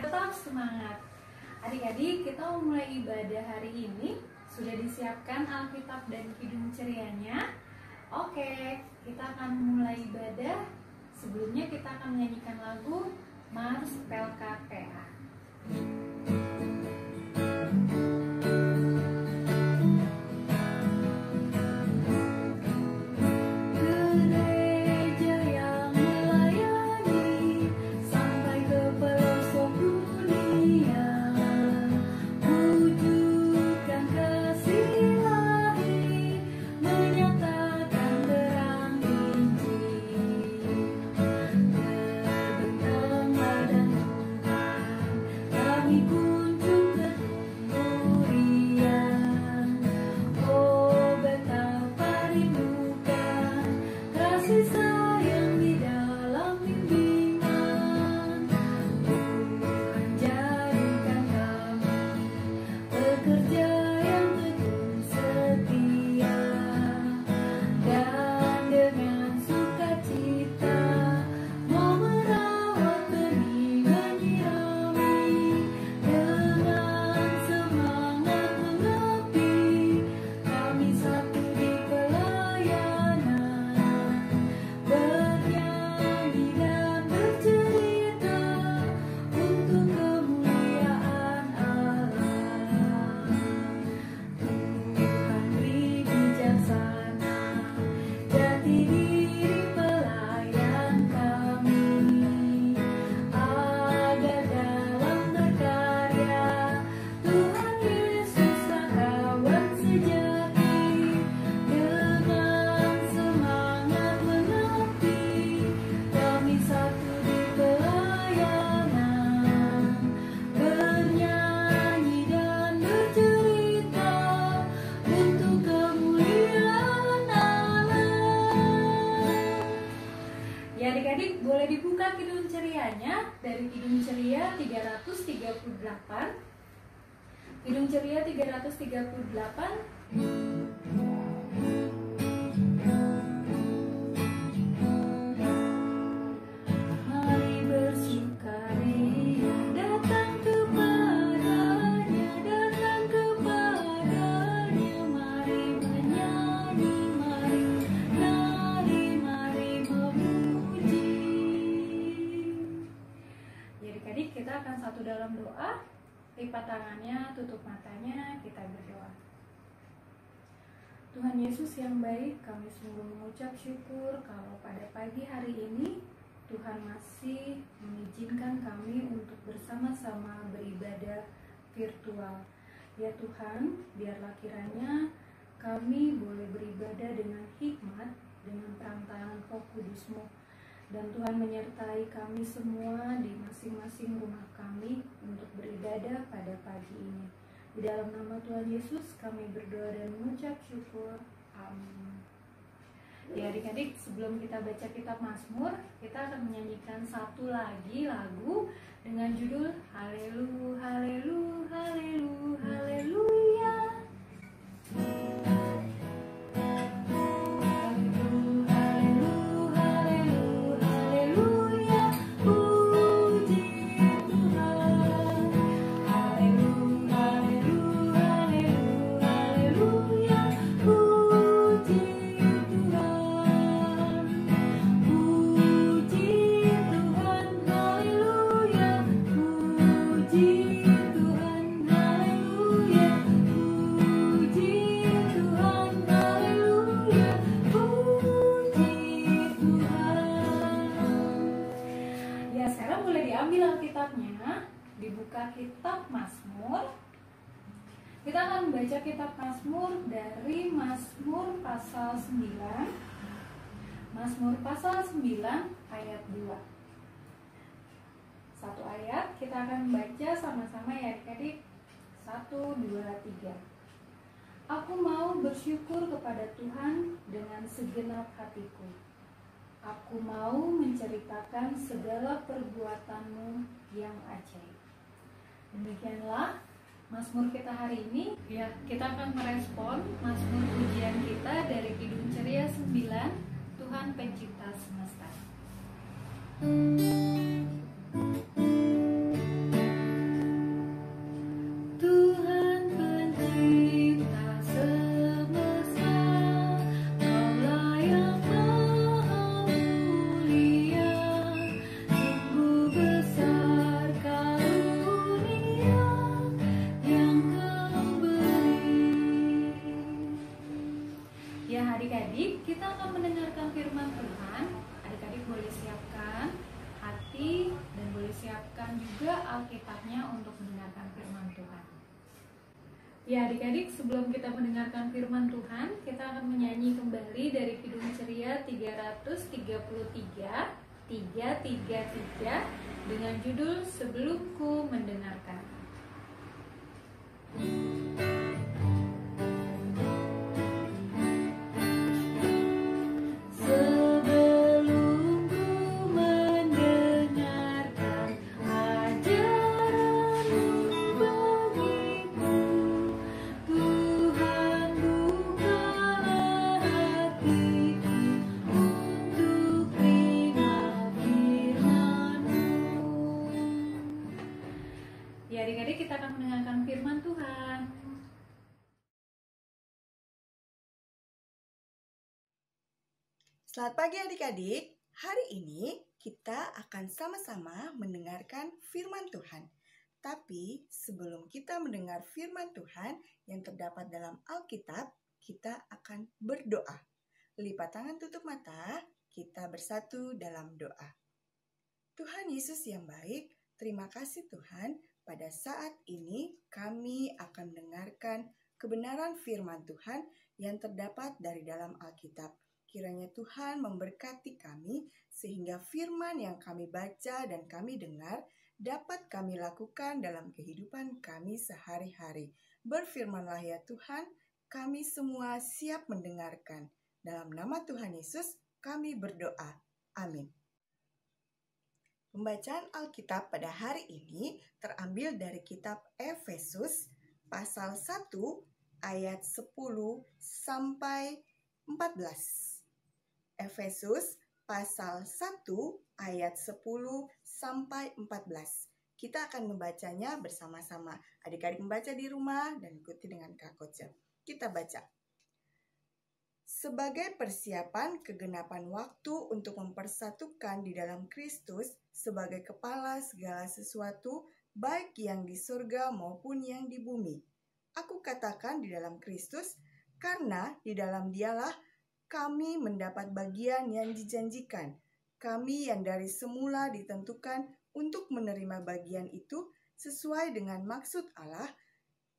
Tetap semangat. Adik-adik, kita mau mulai ibadah hari ini. Sudah disiapkan Alkitab dan Kidung Cerianya? Oke, kita akan mulai ibadah. Sebelumnya kita akan menyanyikan lagu Mars Pelkapea. Adik-adik boleh dibuka Kidung Cerianya dari Kidung Ceria 338. Kidung Ceria 338. Mari bersukaria datang kepadanya, datang kepadanya, mari menyanyi, mari nari, mari memuji. Adik-adik, kita akan satu dalam doa. Lipat tangannya, tutup matanya, kita berdoa. Tuhan Yesus yang baik, kami sungguh mengucap syukur kalau pada pagi hari ini Tuhan masih mengizinkan kami untuk bersama-sama beribadah virtual. Ya Tuhan, biarlah kiranya kami boleh beribadah dengan hikmat, dengan perantaraan Roh Kudus-Mu. Dan Tuhan menyertai kami semua di masing-masing rumah kami untuk beribadah pada pagi ini. Di dalam nama Tuhan Yesus kami berdoa dan mengucap syukur. Amin. Ya adik-adik, sebelum kita baca kitab Mazmur, kita akan menyanyikan satu lagi lagu dengan judul Haleluya, Haleluya, Haleluya, Haleluya. Dibuka kitab Mazmur. Kita akan membaca kitab Mazmur dari Mazmur pasal 9. Mazmur pasal 9 ayat 2. Satu ayat kita akan baca sama-sama ya adik-adik. 1, 2, 3. Aku mau bersyukur kepada Tuhan dengan segenap hatiku. Aku mau menceritakan segala perbuatan-Mu yang ajaib. Demikianlah Mazmur kita hari ini. Ya, kita akan merespon Mazmur pujian kita dari Kidung Ceria 9, Tuhan Pencipta Semesta. secepatnya untuk mendengarkan firman Tuhan. Ya adik-adik, sebelum kita mendengarkan firman Tuhan, kita akan menyanyi kembali dari Kidung Ceria 333, 333 dengan judul Sebelumku Mendengarkan. Adik-adik, kita akan mendengarkan firman Tuhan. Selamat pagi adik-adik. Hari ini kita akan sama-sama mendengarkan firman Tuhan. Tapi sebelum kita mendengar firman Tuhan yang terdapat dalam Alkitab, kita akan berdoa. Lipat tangan, tutup mata, kita bersatu dalam doa. Tuhan Yesus yang baik, terima kasih Tuhan. Pada saat ini kami akan mendengarkan kebenaran firman Tuhan yang terdapat dari dalam Alkitab. Kiranya Tuhan memberkati kami sehingga firman yang kami baca dan kami dengar dapat kami lakukan dalam kehidupan kami sehari-hari. Berfirmanlah ya Tuhan, kami semua siap mendengarkan. Dalam nama Tuhan Yesus kami berdoa. Amin. Pembacaan Alkitab pada hari ini terambil dari kitab Efesus pasal 1 ayat 10 sampai 14. Efesus pasal 1 ayat 10 sampai 14. Kita akan membacanya bersama-sama. Adik-adik membaca di rumah dan ikuti dengan Kak Koce. Kita baca. Sebagai persiapan kegenapan waktu untuk mempersatukan di dalam Kristus sebagai kepala segala sesuatu, baik yang di surga maupun yang di bumi. Aku katakan di dalam Kristus, karena di dalam Dialah kami mendapat bagian yang dijanjikan. Kami yang dari semula ditentukan untuk menerima bagian itu sesuai dengan maksud Allah,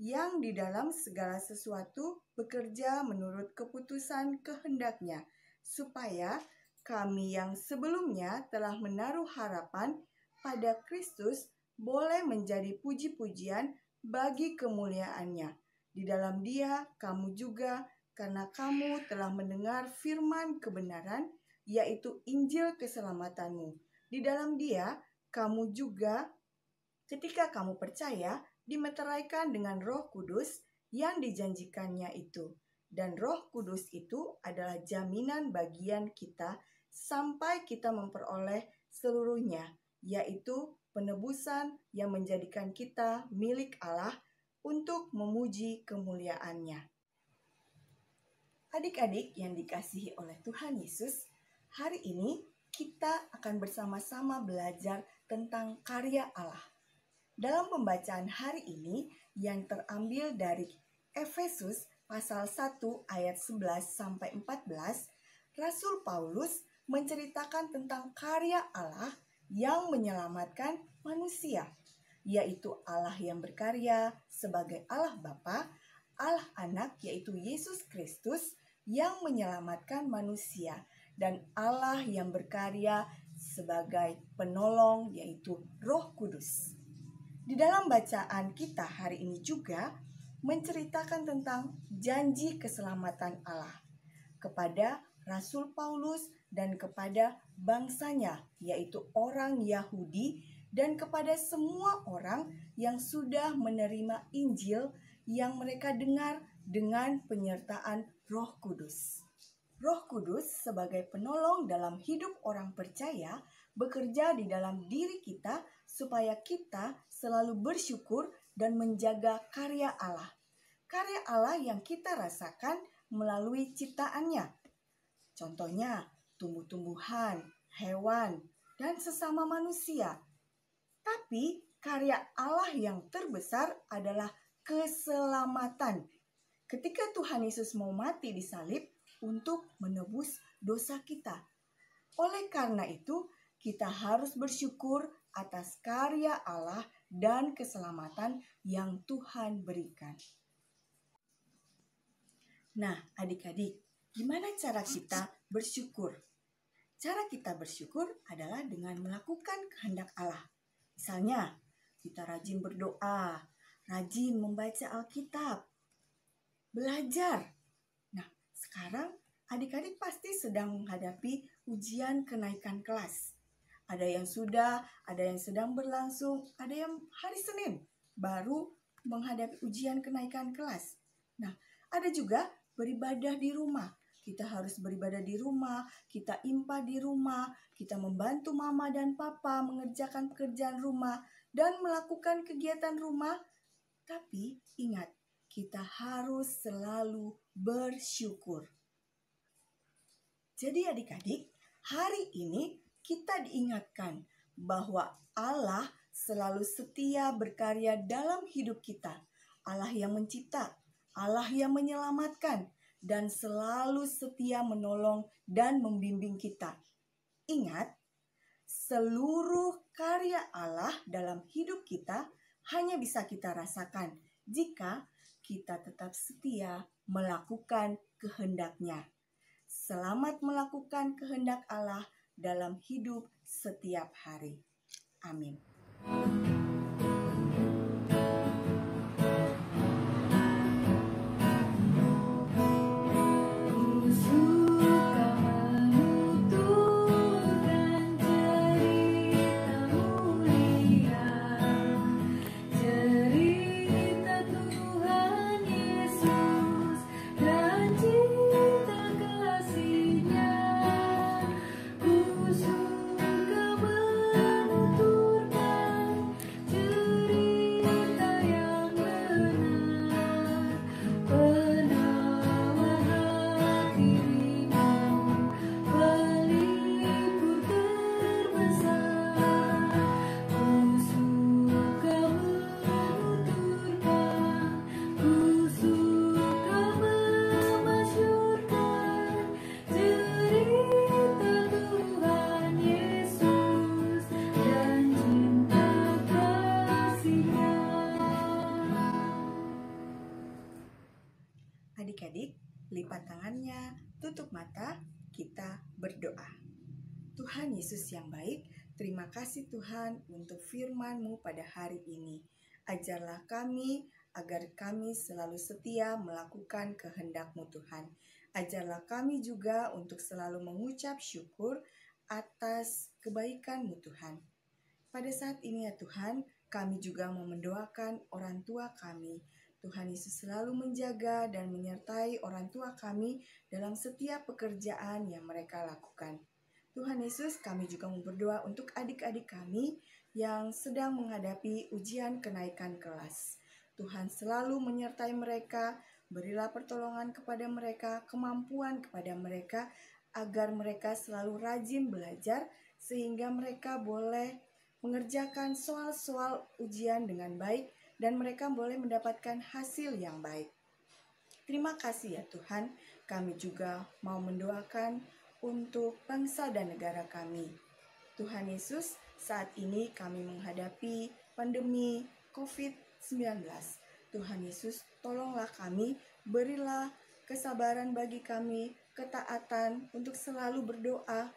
yang di dalam segala sesuatu bekerja menurut keputusan kehendak-Nya, supaya kami yang sebelumnya telah menaruh harapan pada Kristus boleh menjadi puji-pujian bagi kemuliaan-Nya. Di dalam Dia kamu juga, karena kamu telah mendengar firman kebenaran, yaitu Injil keselamatanmu. Di dalam Dia kamu juga, ketika kamu percaya, dimeteraikan dengan Roh Kudus yang dijanjikannya itu. Dan Roh Kudus itu adalah jaminan bagian kita sampai kita memperoleh seluruhnya, yaitu penebusan yang menjadikan kita milik Allah untuk memuji kemuliaan-Nya. Adik-adik yang dikasihi oleh Tuhan Yesus, hari ini kita akan bersama-sama belajar tentang karya Allah. Dalam pembacaan hari ini yang terambil dari Efesus pasal 1 ayat 11 sampai 14, Rasul Paulus menceritakan tentang karya Allah yang menyelamatkan manusia, yaitu Allah yang berkarya sebagai Allah Bapa, Allah Anak yaitu Yesus Kristus yang menyelamatkan manusia, dan Allah yang berkarya sebagai penolong yaitu Roh Kudus. Di dalam bacaan kita hari ini juga menceritakan tentang janji keselamatan Allah kepada Rasul Paulus dan kepada bangsanya, yaitu orang Yahudi, dan kepada semua orang yang sudah menerima Injil yang mereka dengar dengan penyertaan Roh Kudus. Roh Kudus sebagai penolong dalam hidup orang percaya bekerja di dalam diri kita supaya kita selalu bersyukur dan menjaga karya Allah. Karya Allah yang kita rasakan melalui ciptaannya. Contohnya tumbuh-tumbuhan, hewan, dan sesama manusia. Tapi karya Allah yang terbesar adalah keselamatan. Ketika Tuhan Yesus mau mati di salib untuk menebus dosa kita. Oleh karena itu, kita harus bersyukur atas karya Allah dan keselamatan yang Tuhan berikan. Nah, adik-adik, gimana cara kita bersyukur? Cara kita bersyukur adalah dengan melakukan kehendak Allah. Misalnya, kita rajin berdoa, rajin membaca Alkitab, belajar. Nah, sekarang adik-adik pasti sedang menghadapi ujian kenaikan kelas. Ada yang sudah, ada yang sedang berlangsung, ada yang hari Senin baru menghadapi ujian kenaikan kelas. Nah, ada juga beribadah di rumah. Kita harus beribadah di rumah, kita impa di rumah, kita membantu mama dan papa mengerjakan pekerjaan rumah dan melakukan kegiatan rumah. Tapi ingat, kita harus selalu bersyukur. Jadi adik-adik, hari ini kita diingatkan bahwa Allah selalu setia berkarya dalam hidup kita. Allah yang mencipta, Allah yang menyelamatkan, dan selalu setia menolong dan membimbing kita. Ingat, seluruh karya Allah dalam hidup kita hanya bisa kita rasakan jika kita tetap setia melakukan kehendak-Nya. Selamat melakukan kehendak Allah dalam hidup setiap hari. Amin. Adik-adik, lipat tangannya, tutup mata, kita berdoa. Tuhan Yesus yang baik, terima kasih Tuhan untuk firman-Mu pada hari ini. Ajarlah kami agar kami selalu setia melakukan kehendak-Mu Tuhan. Ajarlah kami juga untuk selalu mengucap syukur atas kebaikan-Mu Tuhan. Pada saat ini ya Tuhan, kami juga mau mendoakan orang tua kami. Tuhan Yesus selalu menjaga dan menyertai orang tua kami dalam setiap pekerjaan yang mereka lakukan. Tuhan Yesus, kami juga mau berdoa untuk adik-adik kami yang sedang menghadapi ujian kenaikan kelas. Tuhan selalu menyertai mereka, berilah pertolongan kepada mereka, kemampuan kepada mereka, agar mereka selalu rajin belajar, sehingga mereka boleh mengerjakan soal-soal ujian dengan baik, dan mereka boleh mendapatkan hasil yang baik. Terima kasih ya Tuhan, kami juga mau mendoakan untuk bangsa dan negara kami. Tuhan Yesus, saat ini kami menghadapi pandemi COVID-19. Tuhan Yesus, tolonglah kami, berilah kesabaran bagi kami, ketaatan untuk selalu berdoa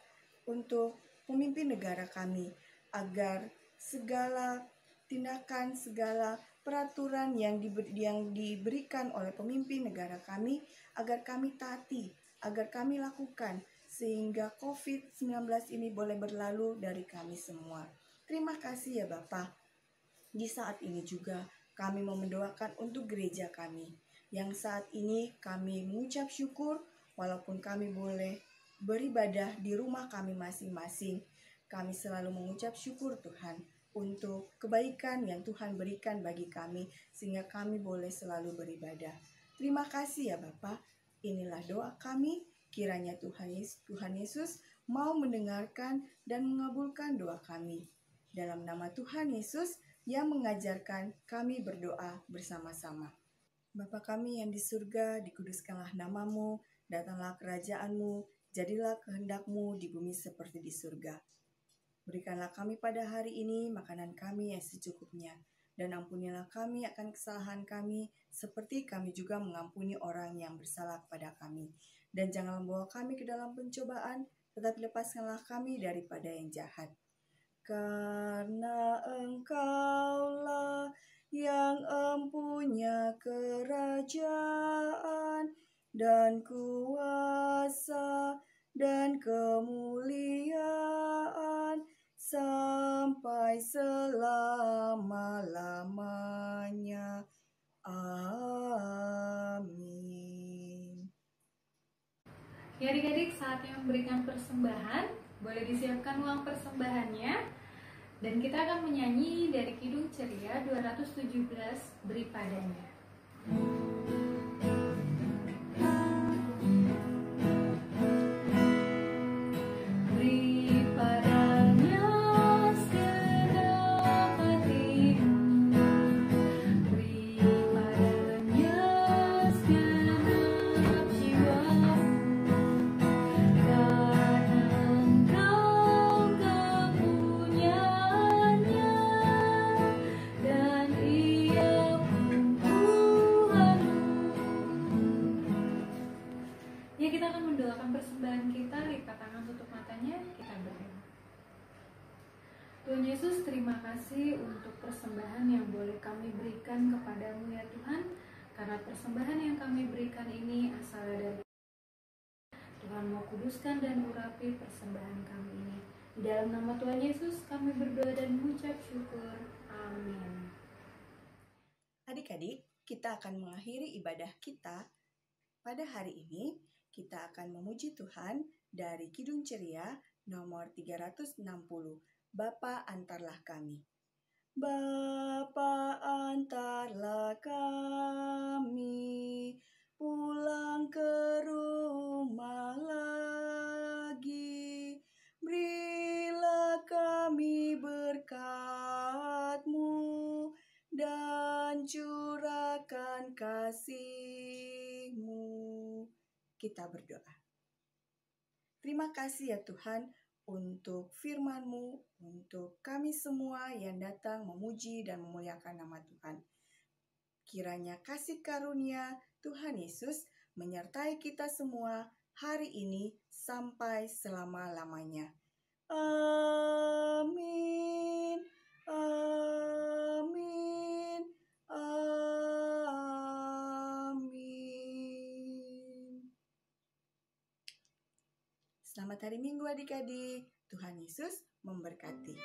untuk pemimpin negara kami, agar segala tindakan, segala peraturan yang diberikan oleh pemimpin negara kami, agar kami taati, agar kami lakukan, sehingga COVID-19 ini boleh berlalu dari kami semua. Terima kasih ya Bapa. Di saat ini juga kami mau mendoakan untuk gereja kami, yang saat ini kami mengucap syukur walaupun kami boleh beribadah di rumah kami masing-masing. Kami selalu mengucap syukur Tuhan untuk kebaikan yang Tuhan berikan bagi kami, sehingga kami boleh selalu beribadah. Terima kasih ya Bapa. Inilah doa kami, kiranya Tuhan Yesus mau mendengarkan dan mengabulkan doa kami. Dalam nama Tuhan Yesus yang mengajarkan kami berdoa bersama-sama. Bapa kami yang di surga, dikuduskanlah nama-Mu, datanglah kerajaan-Mu, jadilah kehendak-Mu di bumi seperti di surga. Berikanlah kami pada hari ini makanan kami yang secukupnya, dan ampunilah kami akan kesalahan kami, seperti kami juga mengampuni orang yang bersalah kepada kami. Dan janganlah membawa kami ke dalam pencobaan, tetapi lepaskanlah kami daripada yang jahat. Karena Engkaulah yang empunya kerajaan dan kuasa dan kemuliaan sampai selama-lamanya. Amin. Ya adik-adik, saatnya memberikan persembahan. Boleh disiapkan uang persembahannya. Dan kita akan menyanyi dari Kidung Ceria 217, Beri Padanya. Ya, kita akan mendoakan persembahan kita, lipat tangan, tutup matanya, kita berdoa. Tuhan Yesus, terima kasih untuk persembahan yang boleh kami berikan kepadamu ya Tuhan, karena persembahan yang kami berikan ini asal dari Tuhan. Mau kuduskan dan urapi persembahan kami ini. Di dalam nama Tuhan Yesus kami berdoa dan mengucap syukur. Amin. Adik-adik, kita akan mengakhiri ibadah kita pada hari ini. Kita akan memuji Tuhan dari Kidung Ceria nomor 360. Bapa, antarlah kami. Bapa, antarlah kami pulang ke rumah lagi. Berilah kami berkat-Mu dan curahkan kasih-Mu. Kita berdoa. Terima kasih ya Tuhan untuk firman-Mu, untuk kami semua yang datang memuji dan memuliakan nama Tuhan. Kiranya kasih karunia Tuhan Yesus menyertai kita semua hari ini sampai selama-lamanya. Amin. Amin. Amin. Selamat hari Minggu adik-adik. Tuhan Yesus memberkati.